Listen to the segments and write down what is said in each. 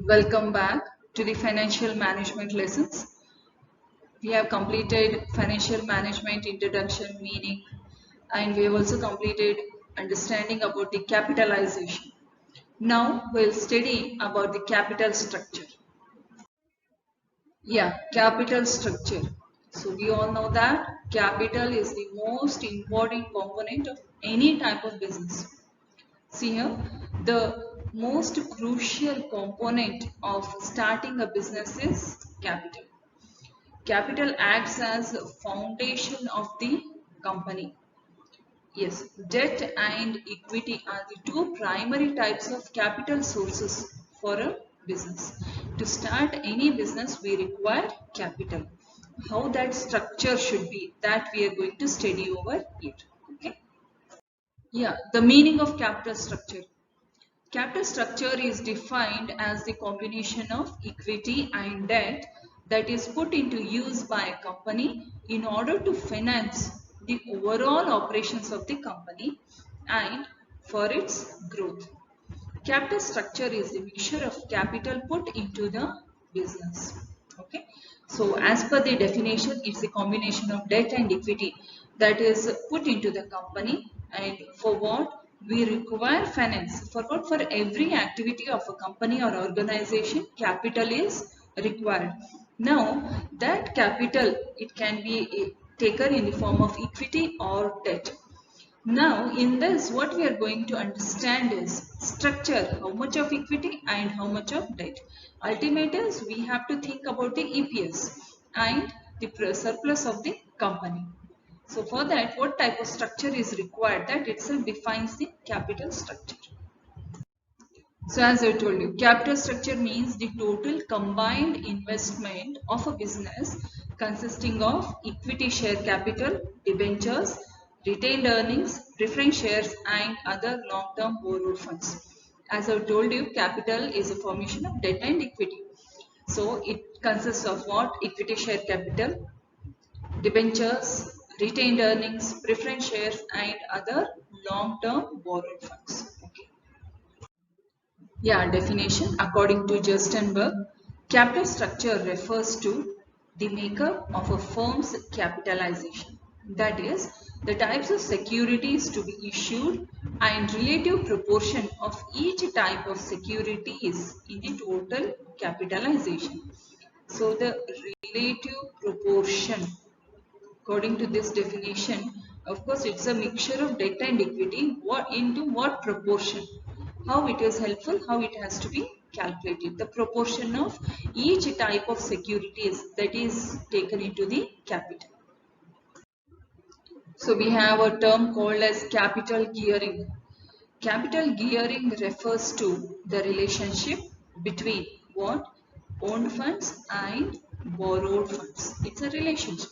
Welcome back to the financial management lessons. We have completed financial management introduction meaning, and we have also completed understanding about the capitalization. Now we'll study about the capital structure. Yeah, capital structure. So we all know that capital is the most important component of any type of business. See here, the most crucial component of starting a business is capital. Capital acts as a foundation of the company. Yes, debt and equity are the two primary types of capital sources for a business. To start any business, we require capital. How that structure should be, that we are going to study over here. Okay. Yeah, the meaning of capital structure. Capital structure is defined as the combination of equity and debt that is put into use by a company in order to finance the overall operations of the company and for its growth. Capital structure is the mixture of capital put into the business. Okay. So as per the definition, it's a combination of debt and equity that is put into the company, and for what we require finance. For what? For every activity of a company or organization, capital is required. Now that capital, it can be taken in the form of equity or debt. Now in this, what we are going to understand is structure, how much of equity and how much of debt. Ultimate is we have to think about the EPS and the surplus of the company. So for that, what type of structure is required, that itself defines the capital structure. So as I told you, capital structure means the total combined investment of a business consisting of equity share capital, debentures, retained earnings, preference shares and other long-term borrowed funds. As I told you, capital is a formation of debt and equity. So it consists of what? Equity share capital, debentures, retained earnings, preference shares and other long-term borrowed funds. Yeah, definition according to Justin Berg, capital structure refers to the makeup of a firm's capitalization. That is, the types of securities to be issued and relative proportion of each type of securities in the total capitalization. So the relative proportion, according to this definition, of course, it's a mixture of debt and equity. What into what proportion? How it is helpful? How it has to be calculated? The proportion of each type of securities that is taken into the capital. So we have a term called as capital gearing. Capital gearing refers to the relationship between what? Owned funds and borrowed funds. It's a relationship.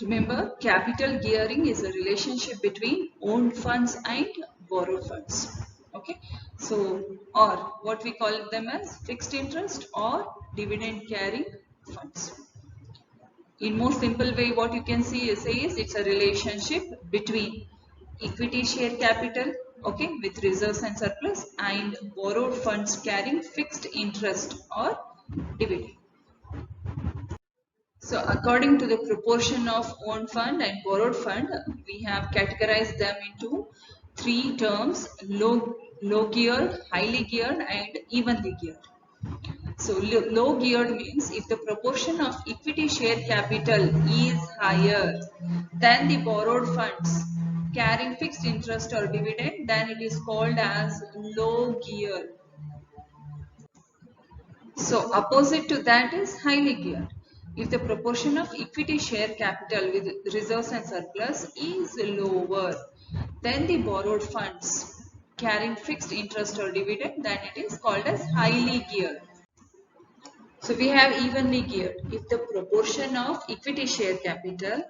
Remember, capital gearing is a relationship between owned funds and borrowed funds. Okay, so or what we call them as fixed interest or dividend carrying funds. In more simple way, what you can see is it's a relationship between equity share capital, okay, with reserves and surplus, and borrowed funds carrying fixed interest or dividend. So according to the proportion of owned fund and borrowed fund, we have categorized them into three terms: low geared, highly geared and evenly geared. So low geared means if the proportion of equity share capital is higher than the borrowed funds carrying fixed interest or dividend, then it is called as low geared. So opposite to that is highly geared. If the proportion of equity share capital with reserves and surplus is lower than the borrowed funds carrying fixed interest or dividend, then it is called as highly geared. So we have evenly geared. If the proportion of equity share capital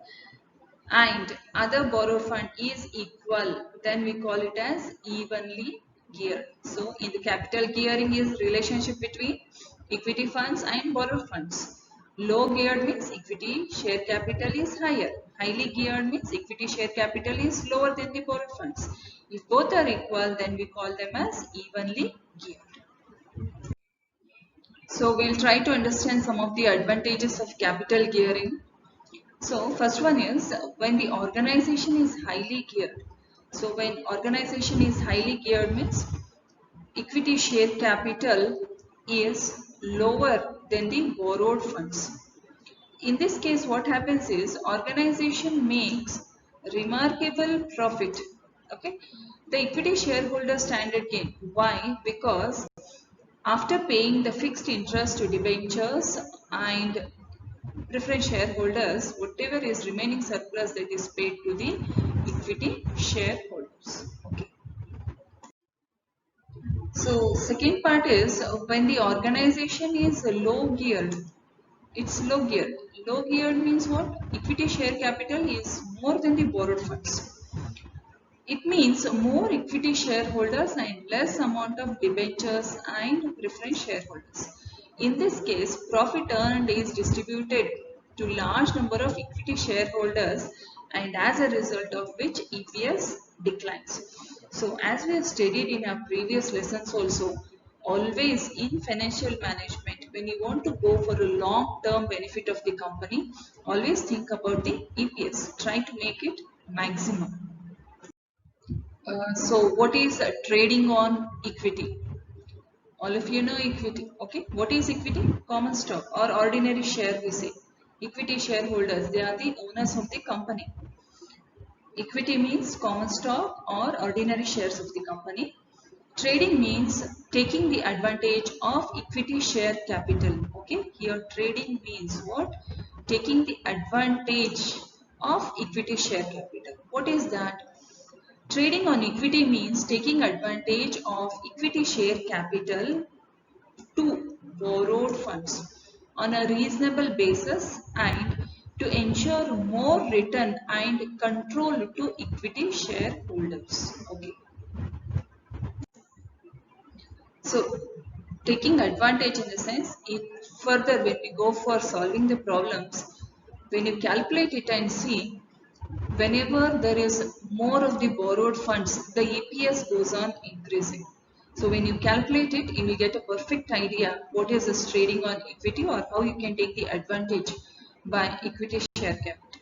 and other borrow fund is equal, then we call it as evenly geared. So in the capital gearing is relationship between equity funds and borrowed funds. Low geared means equity share capital is higher. Highly geared means equity share capital is lower than the borrowed funds. If both are equal, then we call them as evenly geared. So we'll try to understand some of the advantages of capital gearing. So first one is when the organization is highly geared. So when organization is highly geared means equity share capital is lower than the borrowed funds. In this case, what happens is organization makes remarkable profit. Okay, the equity shareholder standard gain. Why? Because after paying the fixed interest to debentures and preference shareholders, whatever is remaining surplus that is paid to the equity shareholders. Okay. So second part is when the organization is low geared. It's low geared. Low geared means what? Equity share capital is more than the borrowed funds. It means more equity shareholders and less amount of debentures and preference shareholders. In this case, profit earned is distributed to large number of equity shareholders and as a result of which EPS declines. So as we have studied in our previous lessons also, always in financial management, when you want to go for a long term benefit of the company, always think about the EPS. Try to make it maximum. So what is trading on equity? All of you know equity. Okay. What is equity? Common stock or ordinary share we say. Equity shareholders, they are the owners of the company. Equity means common stock or ordinary shares of the company. Trading means taking the advantage of equity share capital. Okay. Here trading means what? Taking the advantage of equity share capital. What is that? Trading on equity means taking advantage of equity share capital to borrowed funds on a reasonable basis and to ensure more return and control to equity shareholders. Okay. So taking advantage in the sense, in further when we go for solving the problems, when you calculate it and see whenever there is more of the borrowed funds, the EPS goes on increasing. So when you calculate it, you will get a perfect idea what is this trading on equity or how you can take the advantage by equity share capital.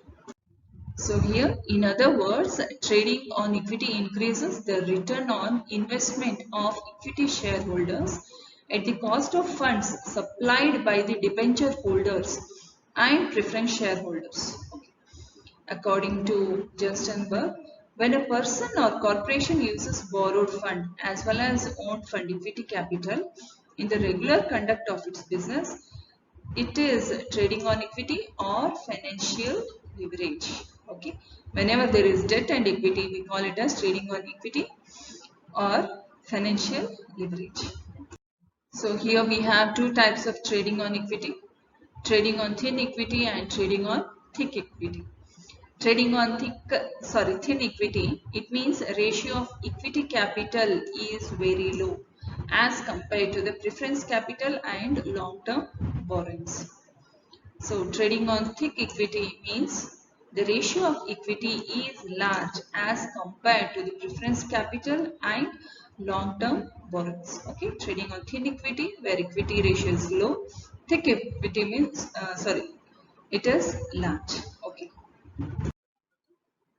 So here, in other words, trading on equity increases the return on investment of equity shareholders at the cost of funds supplied by the debenture holders and preference shareholders. According to Justin Berg, when a person or corporation uses borrowed fund as well as owned fund equity capital in the regular conduct of its business, it is trading on equity or financial leverage. Okay. Whenever there is debt and equity, we call it as trading on equity or financial leverage. So here we have two types of trading on equity, trading on thin equity and trading on thick equity. Trading on thin equity, it means ratio of equity capital is very low as compared to the preference capital and long-term borrowings. So trading on thick equity means the ratio of equity is large as compared to the preference capital and long-term borrowings. Okay, trading on thin equity where equity ratio is low, thick equity means it is large. Okay.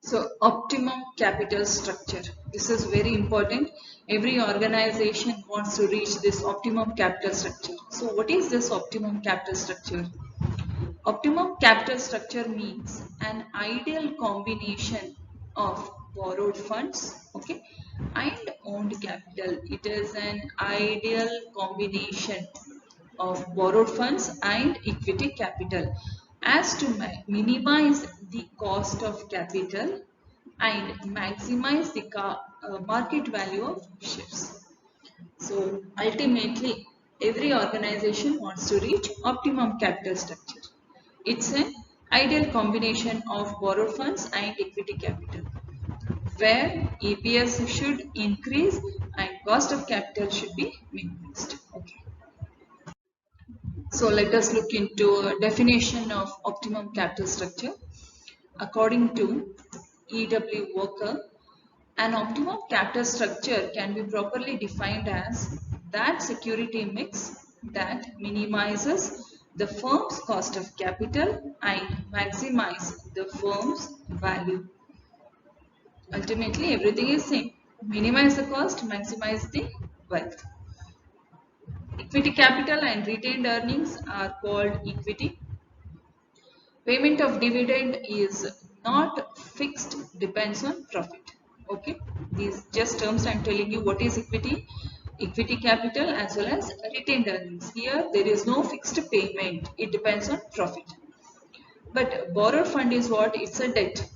So optimum capital structure. This is very important. Every organization wants to reach this optimum capital structure. So what is this optimum capital structure? Optimum capital structure means an ideal combination of borrowed funds, okay, and owned capital. It is an ideal combination of borrowed funds and equity capital as to minimize the cost of capital and maximize the market value of shares. So ultimately, every organization wants to reach optimum capital structure. It's an ideal combination of borrowed funds and equity capital, where EPS should increase and cost of capital should be minimized. Okay. So let us look into a definition of optimum capital structure. According to E.W. Walker, an optimum capital structure can be properly defined as that security mix that minimizes the firm's cost of capital and maximize the firm's value. Ultimately, everything is same. Minimize the cost, maximize the wealth. Equity capital and retained earnings are called equity. Payment of dividend is not fixed, depends on profit. Okay, these just terms I'm telling you what is equity, equity capital as well as retained earnings. Here there is no fixed payment, it depends on profit. But borrowed fund is what? It's a debt.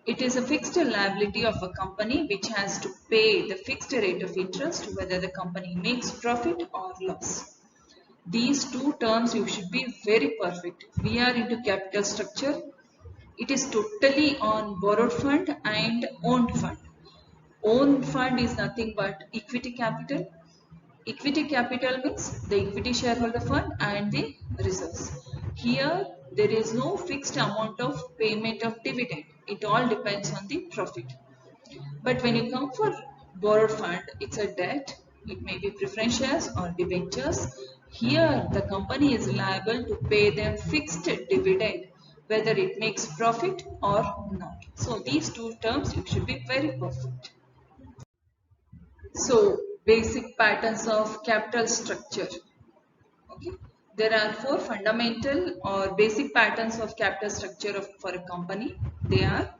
It is a fixed liability of a company which has to pay the fixed rate of interest whether the company makes profit or loss. These two terms you should be very perfect. We are into capital structure. It is totally on borrowed fund and owned fund. Owned fund is nothing but equity capital. Equity capital means the equity shareholder fund and the reserves. Here there is no fixed amount of payment of dividend. It all depends on the profit. But when you come for borrowed fund, it's a debt. It may be preference shares or debentures. Here the company is liable to pay them fixed dividend whether it makes profit or not. So these two terms you should be very perfect. So basic patterns of capital structure. Okay. There are four fundamental or basic patterns of capital structure for a company. They are,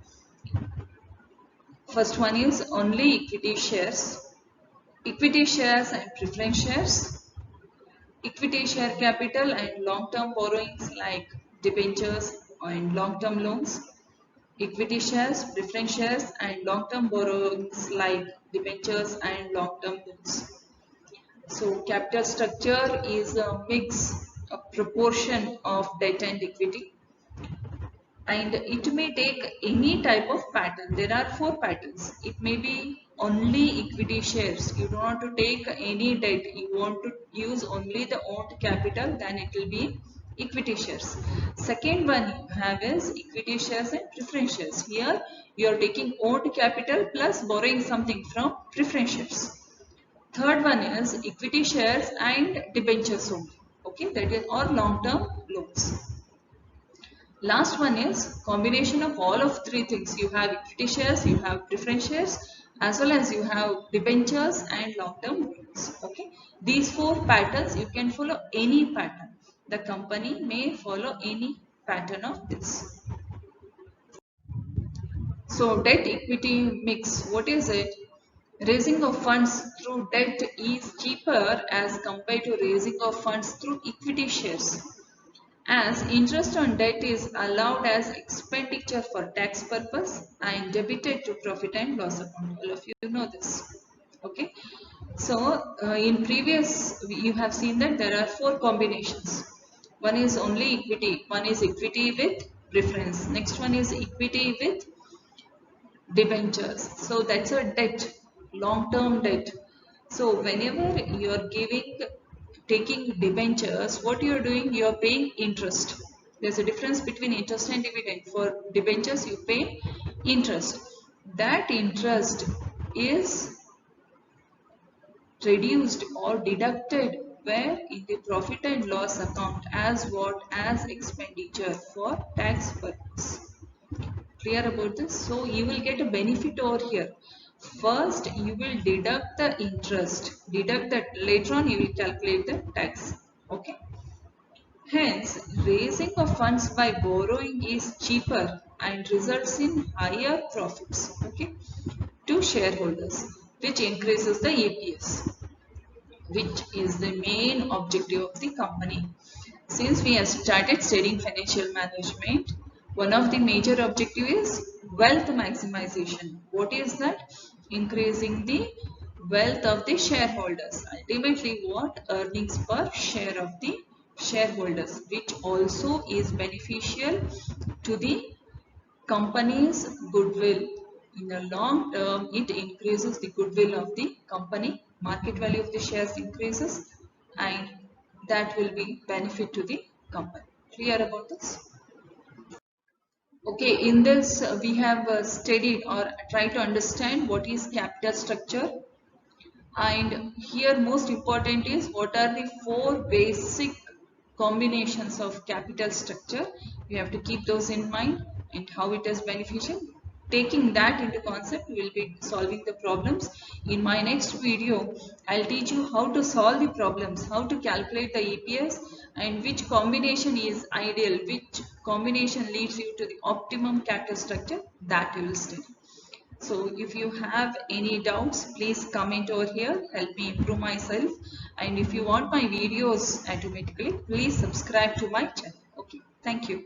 first one is only equity shares and preference shares, equity share capital and long-term borrowings like debentures and long-term loans, equity shares, preference shares and long-term borrowings like debentures and long-term loans. So capital structure is a mix, a proportion of debt and equity, and it may take any type of pattern. There are four patterns. It may be only equity shares. You don't want to take any debt. You want to use only the owned capital, then it will be equity shares. Second one you have is equity shares and preference shares. Here you are taking owned capital plus borrowing something from preference shares. Third one is equity shares and debentures only. Okay, that is or long-term loans. Last one is combination of all of three things. You have equity shares, you have preference shares, as well as you have debentures and long-term loans. Okay, these four patterns you can follow any pattern. The company may follow any pattern of this. So debt equity mix, what is it? Raising of funds through debt is cheaper as compared to raising of funds through equity shares, as interest on debt is allowed as expenditure for tax purpose and debited to profit and loss account. All of you know this. Okay. So in previous you have seen that there are four combinations. One is only equity, one is equity with preference, next one is equity with debentures. So that's a debt, long-term debt. So whenever you are taking debentures, what you are doing, you are paying interest. There's a difference between interest and dividend. For debentures, you pay interest. That interest is reduced or deducted where in the profit and loss account as what? As expenditure for tax purpose. Clear about this? So you will get a benefit over here. First you will deduct the interest, deduct that, later on you will calculate the tax. Okay, hence raising of funds by borrowing is cheaper and results in higher profits, okay, to shareholders, which increases the EPS, which is the main objective of the company. Since we have started studying financial management, one of the major objective is wealth maximization. What is that? Increasing the wealth of the shareholders. Ultimately, what? Earnings per share of the shareholders, which also is beneficial to the company's goodwill. In the long term, it increases the goodwill of the company, market value of the shares increases, and that will be benefit to the company. Clear about this? Okay, in this we have studied or tried to understand what is capital structure. And here most important is what are the 4 basic combinations of capital structure. We have to keep those in mind and how it is beneficial. Taking that into concept, we will be solving the problems. In my next video, I'll teach you how to solve the problems, how to calculate the EPS, and which combination is ideal, which combination leads you to the optimum capital structure, that you will study. So if you have any doubts, please comment over here, help me improve myself. And if you want my videos automatically, please subscribe to my channel. Okay, thank you.